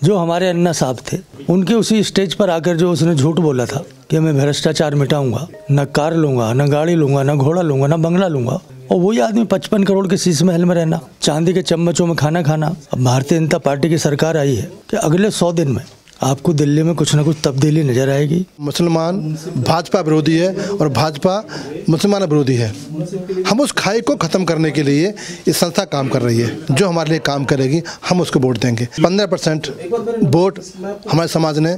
जो हमारे अन्ना साहब थे, उनके उसी स्टेज पर आकर जो उसने झूठ बोला था कि मैं भ्रष्टाचार मिटाऊंगा, न कार लूंगा, न गाड़ी लूंगा, न घोड़ा लूंगा, न बंगला लूंगा, और वही आदमी 55 करोड़ के शीश महल में रहना, चांदी के चम्मचों में खाना खाना। अब भारतीय जनता पार्टी की सरकार आई है कि अगले 100 दिन में आपको दिल्ली में कुछ न कुछ तब्दीली नजर आएगी। मुसलमान भाजपा विरोधी है और भाजपा मुसलमान विरोधी है। हम उस खाई को ख़त्म करने के लिए ये संस्था काम कर रही है। जो हमारे लिए काम करेगी हम उसको वोट देंगे। 15% वोट हमारे समाज ने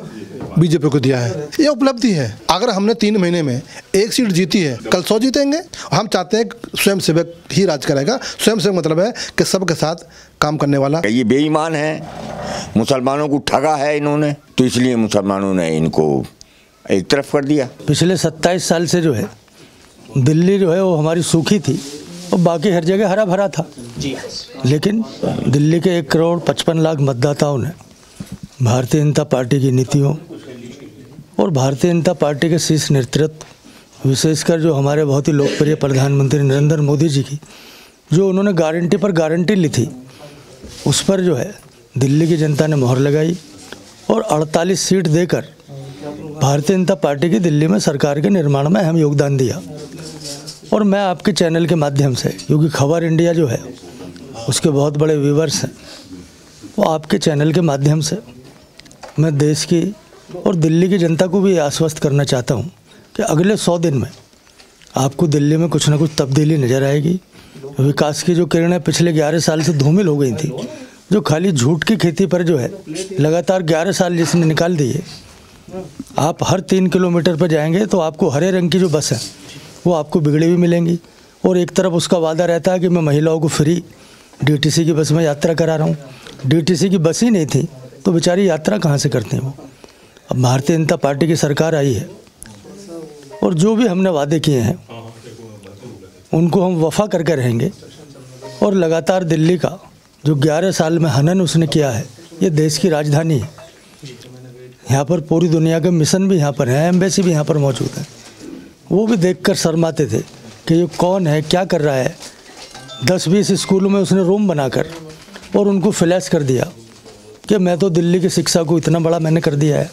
बीजेपी को दिया है। ये उपलब्धि है। अगर हमने 3 महीने में 1 सीट जीती है, कल 100 जीतेंगे। हम चाहते हैं स्वयं सेवक ही राज करेगा। स्वयं सेवक मतलब है कि सबके साथ काम करने वाला। ये बेईमान है, मुसलमानों को ठगा है इन्होंने, तो इसलिए मुसलमानों ने इनको एक तरफ कर दिया। पिछले 27 साल से जो है दिल्ली जो है वो हमारी सूखी थी और बाकी हर जगह हरा भरा था जी। लेकिन दिल्ली के 1 करोड़ 55 लाख मतदाताओं ने भारतीय जनता पार्टी की नीतियों और भारतीय जनता पार्टी के शीर्ष नेतृत्व, विशेषकर जो हमारे बहुत ही लोकप्रिय प्रधानमंत्री नरेंद्र मोदी जी की जो उन्होंने गारंटी पर गारंटी ली थी, उस पर जो है दिल्ली की जनता ने मोहर लगाई और 48 सीट देकर भारतीय जनता पार्टी की दिल्ली में सरकार के निर्माण में अहम योगदान दिया। और मैं आपके चैनल के माध्यम से, क्योंकि खबर इंडिया जो है उसके बहुत बड़े व्यूवर्स हैं, वो आपके चैनल के माध्यम से मैं देश की और दिल्ली की जनता को भी आश्वस्त करना चाहता हूँ कि अगले 100 दिन में आपको दिल्ली में कुछ न कुछ तब्दीली नज़र आएगी। विकास की जो किरणें पिछले 11 साल से धूमिल हो गई थी, जो खाली झूठ की खेती पर जो है लगातार 11 साल जिसने निकाल दिए। आप हर 3 किलोमीटर पर जाएंगे तो आपको हरे रंग की जो बस है वो आपको बिगड़ी हुई मिलेंगी, और एक तरफ उसका वादा रहता है कि मैं महिलाओं को फ्री डीटीसी की बस में यात्रा करा रहा हूँ। डीटीसी की बस ही नहीं थी तो बेचारी यात्रा कहाँ से करती हैं वो। अब भारतीय जनता पार्टी की सरकार आई है और जो भी हमने वादे किए हैं उनको हम वफा करके रहेंगे, और लगातार दिल्ली का जो 11 साल में हनन उसने किया है, ये देश की राजधानी है। यहाँ पर पूरी दुनिया के मिशन भी यहाँ पर हैं, एम्बेसी भी यहाँ पर मौजूद है। वो भी देखकर शर्माते थे कि ये कौन है, क्या कर रहा है। 10-20 स्कूलों में उसने रूम बनाकर और उनको फ्लैश कर दिया कि मैं तो दिल्ली की शिक्षा को इतना बड़ा मैंने कर दिया है।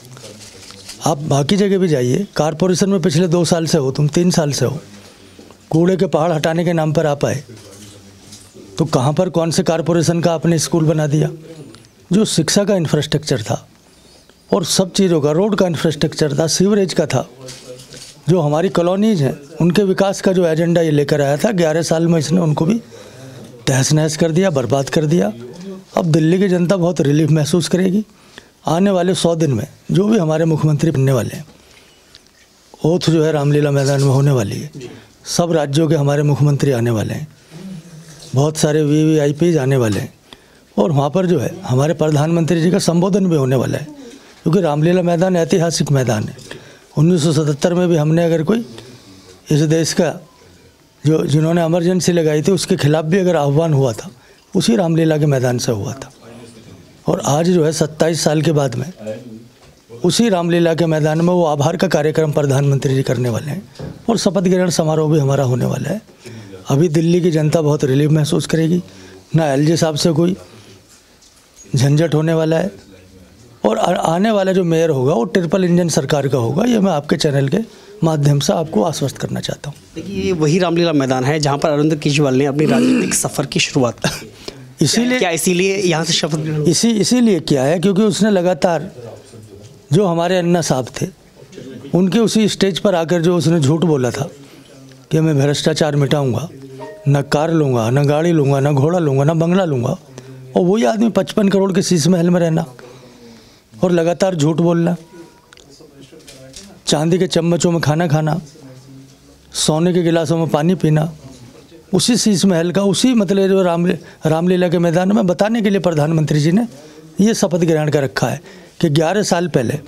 आप बाकी जगह भी जाइए, कारपोरेशन में पिछले 2 साल से हो, तुम 3 साल से हो, कूड़े के पहाड़ हटाने के नाम पर आप आए, तो कहाँ पर कौन से कारपोरेशन का आपने स्कूल बना दिया। जो शिक्षा का इंफ्रास्ट्रक्चर था और सब चीज़ों का, रोड का इंफ्रास्ट्रक्चर था, सीवरेज का था, जो हमारी कॉलोनीज हैं उनके विकास का जो एजेंडा ये लेकर आया था, 11 साल में इसने उनको भी तहस नहस कर दिया, बर्बाद कर दिया। अब दिल्ली की जनता बहुत रिलीफ महसूस करेगी। आने वाले 100 दिन में जो भी हमारे मुख्यमंत्री बनने वाले हैं, ओथ जो है रामलीला मैदान में होने वाली है, सब राज्यों के हमारे मुख्यमंत्री आने वाले हैं, बहुत सारे VVIPs आने वाले हैं, और वहाँ पर जो है हमारे प्रधानमंत्री जी का संबोधन भी होने वाला है, क्योंकि रामलीला मैदान ऐतिहासिक मैदान है। 1977 में भी हमने अगर कोई इस देश का जो जिन्होंने इमरजेंसी लगाई थी उसके खिलाफ भी अगर आह्वान हुआ था, उसी रामलीला के मैदान से हुआ था। और आज जो है 27 साल के बाद में उसी रामलीला के मैदान में वो आभार का कार्यक्रम प्रधानमंत्री जी करने वाले हैं, और शपथ ग्रहण समारोह भी हमारा होने वाला है। अभी दिल्ली की जनता बहुत रिलीफ महसूस करेगी, ना LG साहब से कोई झंझट होने वाला है, और आने वाला जो मेयर होगा वो ट्रिपल इंजन सरकार का होगा। ये मैं आपके चैनल के माध्यम से आपको आश्वस्त करना चाहता हूँ। देखिए, ये वही रामलीला मैदान है जहाँ पर अरविंद केजरीवाल ने अपनी राजनीतिक सफ़र की शुरुआत इसीलिए यहाँ से शपथ ग्रहण इसीलिए किया है क्योंकि उसने लगातार जो हमारे अन्ना साहब थे, उनके उसी स्टेज पर आकर जो उसने झूठ बोला था कि मैं भ्रष्टाचार मिटाऊंगा, न कार लूँगा, न गाड़ी लूँगा, न घोड़ा लूँगा, न बंगला लूँगा, और वही आदमी 55 करोड़ के शीश महल में रहना और लगातार झूठ बोलना, चांदी के चम्मचों में खाना खाना, सोने के गिलासों में पानी पीना, उसी शीश महल का, उसी मतलब जो रामलीला के मैदान में बताने के लिए प्रधानमंत्री जी ने ये शपथ ग्रहण कर रखा है कि 11 साल पहले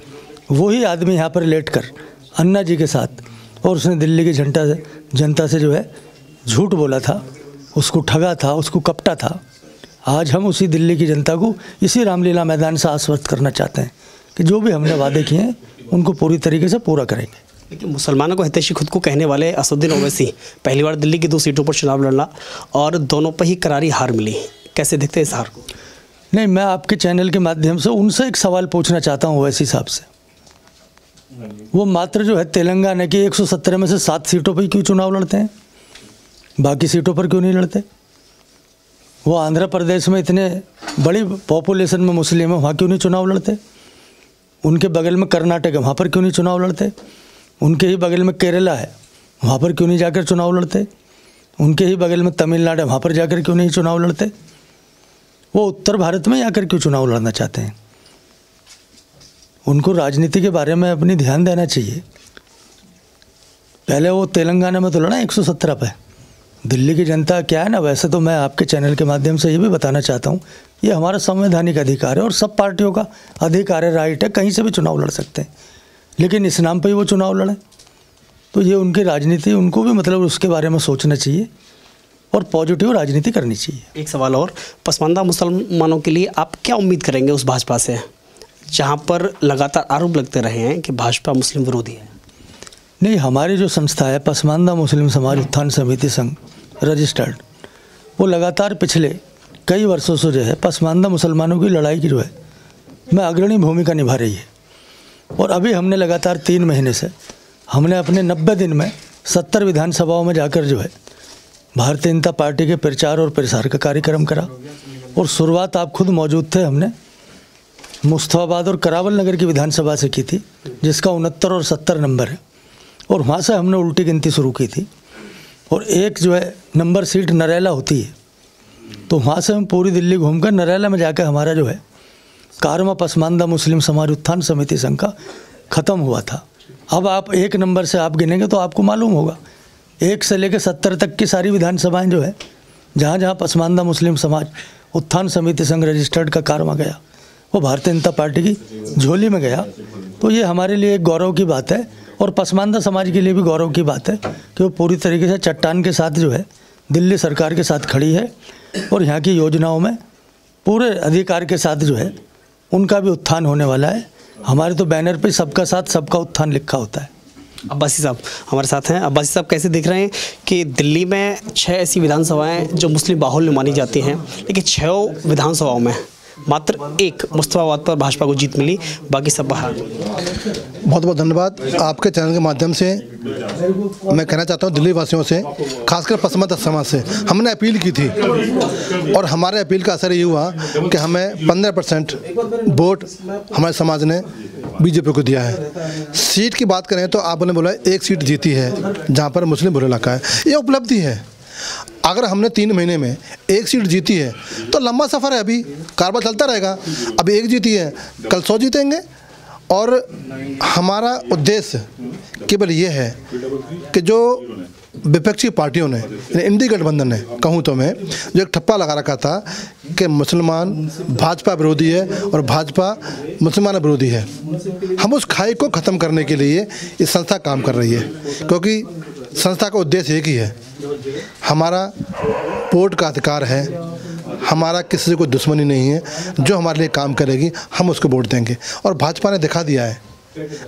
वही आदमी यहाँ पर लेटकर अन्ना जी के साथ, और उसने दिल्ली की जनता से जो है झूठ बोला था, उसको ठगा था, उसको कपटा था। आज हम उसी दिल्ली की जनता को इसी रामलीला मैदान से आश्वस्त करना चाहते हैं कि जो भी हमने वादे किए हैं उनको पूरी तरीके से पूरा करेंगे। लेकिन मुसलमानों को हितैषी खुद को कहने वाले असदुद्दीन ओवैसी पहली बार दिल्ली की 2 सीटों पर चुनाव लड़ना और दोनों पर ही करारी हार मिली, कैसे देखते हैं इस हार को? नहीं, मैं आपके चैनल के माध्यम से उनसे एक सवाल पूछना चाहता हूँ वैसे हिसाब से। वो मात्र जो है तेलंगाना की 117 में से 7 सीटों पर क्यों चुनाव लड़ते हैं, बाकी सीटों पर क्यों नहीं लड़ते? वो आंध्र प्रदेश में इतने बड़ी पॉपुलेशन में मुस्लिम है, वहाँ क्यों नहीं चुनाव लड़ते? उनके बगल में कर्नाटक है, वहाँ पर क्यों नहीं चुनाव लड़ते? उनके ही बगल में केरला है, वहाँ पर क्यों नहीं जाकर चुनाव लड़ते? उनके ही बगल में तमिलनाडु है, वहाँ पर जाकर क्यों नहीं चुनाव लड़ते? वो उत्तर भारत में जाकर क्यों चुनाव लड़ना चाहते हैं? उनको राजनीति के बारे में अपनी ध्यान देना चाहिए। पहले वो तेलंगाना में तो लड़ा 117 पे। दिल्ली की जनता क्या है ना, वैसे तो मैं आपके चैनल के माध्यम से ये भी बताना चाहता हूँ, ये हमारा संवैधानिक अधिकार है और सब पार्टियों का अधिकार है, राइट है, कहीं से भी चुनाव लड़ सकते हैं। लेकिन इस नाम पर ही वो चुनाव लड़े तो ये उनकी राजनीति, उनको भी मतलब उसके बारे में सोचना चाहिए और पॉजिटिव राजनीति करनी चाहिए। एक सवाल और, पसमानदा मुसलमानों के लिए आप क्या उम्मीद करेंगे उस भाजपा से, जहाँ पर लगातार आरोप लगते रहे हैं कि भाजपा मुस्लिम विरोधी है? नहीं, हमारी जो संस्था है पसमानदा मुस्लिम समाज उत्थान समिति संघ रजिस्टर्ड, वो लगातार पिछले कई वर्षों से जो है पसमानदा मुसलमानों की लड़ाई की जो है में अग्रणी भूमिका निभा रही है। और अभी हमने लगातार 3 महीने से हमने अपने 90 दिन में 70 विधानसभाओं में जाकर जो है भारतीय जनता पार्टी के प्रचार और प्रसार का कार्यक्रम करा। और शुरुआत आप खुद मौजूद थे, हमने मुस्तफाबाद और करावल नगर की विधानसभा से की थी, जिसका 69 और 70 नंबर है, और वहाँ से हमने उल्टी गिनती शुरू की थी। और एक जो है नंबर सीट नरेला होती है, तो वहाँ से हम पूरी दिल्ली घूमकर नरेला में जाकर हमारा जो है कारवा पसमानदा मुस्लिम समाज उत्थान समिति संघ का ख़त्म हुआ था। अब आप 1 नंबर से आप गिनेंगे तो आपको मालूम होगा 1 से लेकर 70 तक की सारी विधानसभाएं जो है जहाँ जहाँ पसमानदा मुस्लिम समाज उत्थान समिति संघ रजिस्टर्ड का कारवा गया, वो भारतीय जनता पार्टी की झोली में गया। तो ये हमारे लिए एक गौरव की बात है और पसमानदा समाज के लिए भी गौरव की बात है कि वो पूरी तरीके से चट्टान के साथ जो है दिल्ली सरकार के साथ खड़ी है और यहाँ की योजनाओं में पूरे अधिकार के साथ जो है उनका भी उत्थान होने वाला है। हमारे तो बैनर पे सबका साथ सबका उत्थान लिखा होता है। अब्बासी साहब हमारे साथ हैं। अब्बासी साहब, कैसे देख रहे हैं कि दिल्ली में 6 ऐसी विधानसभाएं जो मुस्लिम बाहुल्य मानी जाती हैं, लेकिन 6 विधानसभाओं में मात्र 1 मुस्तफाबाद पर भाजपा को जीत मिली, बाकी सब बाहर। बहुत बहुत धन्यवाद। आपके चैनल के माध्यम से मैं कहना चाहता हूँ दिल्ली वासियों से, खासकर पसमानदा समाज से, हमने अपील की थी और हमारे अपील का असर ये हुआ कि हमें 15% वोट हमारे समाज ने बीजेपी को दिया है। सीट की बात करें तो आपने बोला 1 सीट जीती है जहाँ पर मुस्लिम बहुल इलाका है, ये उपलब्धि है। अगर हमने 3 महीने में 1 सीट जीती है तो लंबा सफ़र है, अभी कारवा चलता रहेगा। अभी 1 जीती है, कल 100 जीतेंगे। और हमारा उद्देश्य केवल ये है कि जो विपक्षी पार्टियों ने, इंडी गठबंधन ने कहूँ तो मैं, जो एक ठप्पा लगा रखा था कि मुसलमान भाजपा विरोधी है और भाजपा मुसलमान विरोधी है, हम उस खाई को ख़त्म करने के लिए ये संस्था काम कर रही है। क्योंकि संस्था का उद्देश्य एक ही है, हमारा वोट का अधिकार है, हमारा किसी से कोई दुश्मनी नहीं है। जो हमारे लिए काम करेगी हम उसको वोट देंगे। और भाजपा ने दिखा दिया है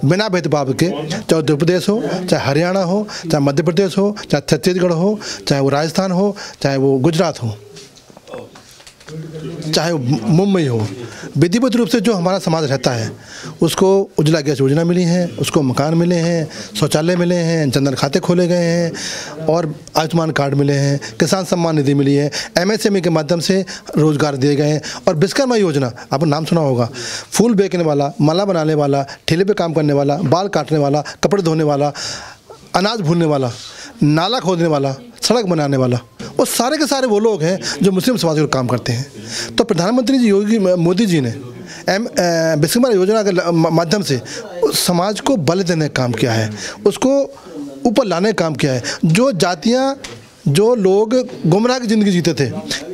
बिना भेदभाव के, चाहे उत्तर प्रदेश हो, चाहे हरियाणा हो, चाहे मध्य प्रदेश हो, चाहे छत्तीसगढ़ हो, चाहे वो राजस्थान हो, चाहे वो गुजरात हो, चाहे मुंबई हो, विधिवत रूप से जो हमारा समाज रहता है उसको उज्ज्वला गैस योजना मिली है, उसको मकान मिले हैं, शौचालय मिले हैं, जनधन खाते खोले गए हैं और आयुष्मान कार्ड मिले हैं, किसान सम्मान निधि मिली है, MSME के माध्यम से रोजगार दिए गए हैं। और विश्वकर्मा योजना, आपने नाम सुना होगा, फूल बेचने वाला, माला बनाने वाला, ठेले पे काम करने वाला, बाल काटने वाला, कपड़े धोने वाला, अनाज भूनने वाला, नाला खोदने वाला, सड़क बनाने वाला, वो सारे के सारे वो लोग हैं जो मुस्लिम समाज को काम करते हैं। तो प्रधानमंत्री जी योगी मोदी जी ने विश्वकर्मा योजना के माध्यम से समाज को बल देने का काम किया है, उसको ऊपर लाने का काम किया है। जो जातियाँ, जो लोग गुमराह की ज़िंदगी जीते थे,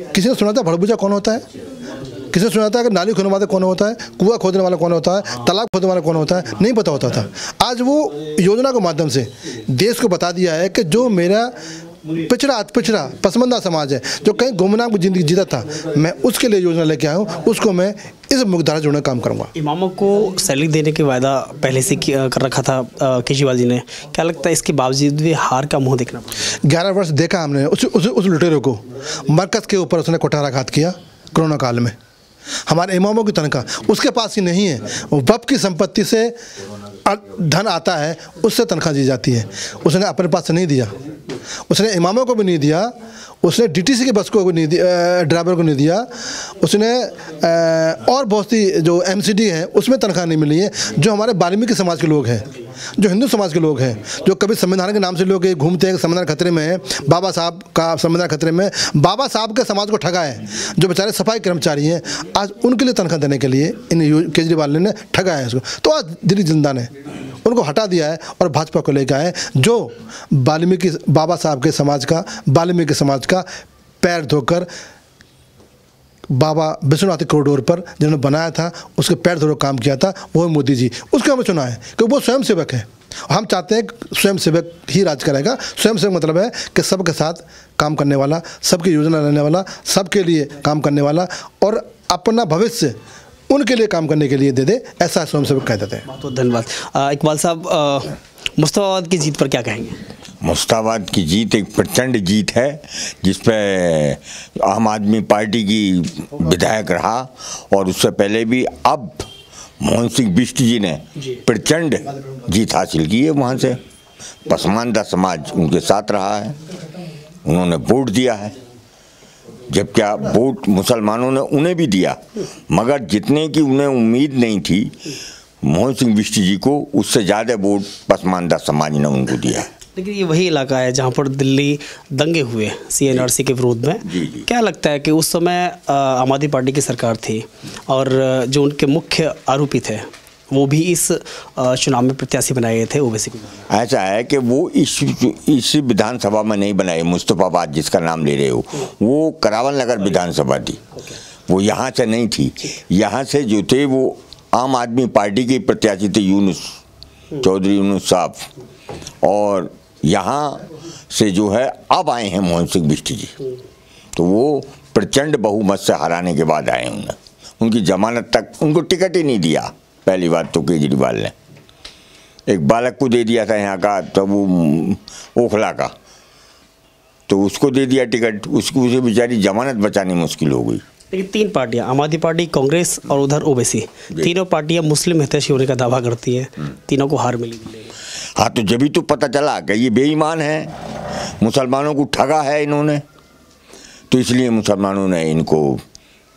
किसी ने सुना था भड़बूजा कौन होता है, किसी ने सुना था कि नाली खोदने वाला कौन होता है, कुआं खोदने वाला कौन होता है, तालाब खोदने वाला कौन होता है, नहीं पता होता था। आज वो योजना के माध्यम से देश को बता दिया है कि जो मेरा पिछड़ा पसमानदा समाज है, जो कहीं गुमनाम की ज़िंदगी जीता था, मैं उसके लिए योजना लेके आया हूँ, उसको मैं इस मुकदार जोड़ने का काम करूँगा। इमामों को सैलरी देने के वायदा पहले से कर रखा था केजरीवाल जी ने, क्या लगता है इसके बावजूद भी हार का मुंह देखना पड़ा? 11 वर्ष देखा हमने उस लुटेरे को, मरकज़ के ऊपर उसने कुठाराघात किया कोरोना काल में। हमारे इमामों की तनख्वाह उसके पास ही नहीं है, वक़्फ़ की संपत्ति से धन आता है, उससे तनख्वाह दी जाती है। उसने अपने पास से नहीं दिया, उसने इमामों को भी नहीं दिया, उसने डीटीसी के बस को नहीं दिया, ड्राइवर को नहीं दिया, उसने और बहुत सी जो एमसीडी है उसमें तनख्वाह नहीं मिली है। जो हमारे वाल्मीकि समाज के लोग हैं, जो हिंदू समाज के लोग हैं, जो कभी संविधान के नाम से लोग घूमते हैं, संविधान खतरे में है, बाबा साहब का संविधान खतरे में, बाबा साहब के समाज को ठगा है, जो बेचारे सफाई कर्मचारी हैं, आज उनके लिए तनख्वाह देने के लिए इन केजरीवाल ने ठगा है इसको। तो आज दिल्ली जिंदा ने उनको हटा दिया है और भाजपा को लेकर आए, जो वाल्मीकि बाबा साहब के समाज का, वाल्मीकि समाज का पैर धोकर बाबा विश्वनाथ कॉरिडोर पर जिन्होंने बनाया था उसके पैर धोकर काम किया था, वो मोदी जी। उसको हमें चुना है क्योंकि वो स्वयं सेवक है। हम चाहते हैं कि स्वयं सेवक ही राज करेगा। स्वयं सेवक मतलब है कि सबके साथ काम करने वाला, सबकी योजना लेने वाला, सबके लिए काम करने वाला और अपना भविष्य उनके लिए काम करने के लिए दे दे, ऐसा स्वयं सेवक कह देते हैं। बहुत बहुत धन्यवाद। इकबाल साहब, मुस्तफाबाद की जीत पर क्या कहेंगे? मुस्तफाबाद की जीत एक प्रचंड जीत है, जिसपे आम आदमी पार्टी की विधायक रहा और उससे पहले भी अब मोहन सिंह बिष्ट जी ने प्रचंड जीत हासिल की है। वहाँ से पसमानदा समाज उनके साथ रहा है, उन्होंने वोट दिया है, जबकि वोट मुसलमानों ने उन्हें भी दिया, मगर जितने की उन्हें उम्मीद नहीं थी मोहन सिंह बिष्ट जी को, उससे ज़्यादा वोट पसमानदा समाज ने उनको दिया है। लेकिन ये वही इलाका है जहाँ पर दिल्ली दंगे हुए CNRC के विरोध में। जी। क्या लगता है कि उस समय आम आदमी पार्टी की सरकार थी और जो उनके मुख्य आरोपी थे वो भी इस चुनाव में प्रत्याशी बनाए गए थे ओवैसी को? ऐसा है कि वो इस विधानसभा में नहीं बनाए। मुस्तफाबाद जिसका नाम ले रहे हो, वो करावल नगर विधानसभा थी, वो यहाँ से नहीं थी। यहाँ से जो थे वो आम आदमी पार्टी के प्रत्याशी थे, यूनुस चौधरी यूनुस साहब, और यहाँ से जो है अब आए हैं मोहन सिंह बिष्ट जी। तो वो प्रचंड बहुमत से हराने के बाद आए उन्हें, उनकी जमानत तक उनको टिकट ही नहीं दिया। पहली बात तो केजरीवाल ने एक बालक को दे दिया था यहाँ का, तो वो ओखला का, तो उसको दे दिया टिकट, उसको उसे बेचारी जमानत बचानी मुश्किल हो गई। लेकिन तीन पार्टियां, आम आदमी पार्टी, कांग्रेस और उधर ओवैसी, तीनों पार्टियां मुस्लिम हितैषी होने का दावा करती हैं, तीनों को हार मिली। हाँ, तो जब भी तो पता चला कि ये बेईमान है, मुसलमानों को ठगा है इन्होंने, तो इसलिए मुसलमानों ने इनको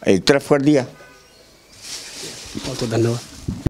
एक तरफ कर दिया। बहुत धन्यवाद।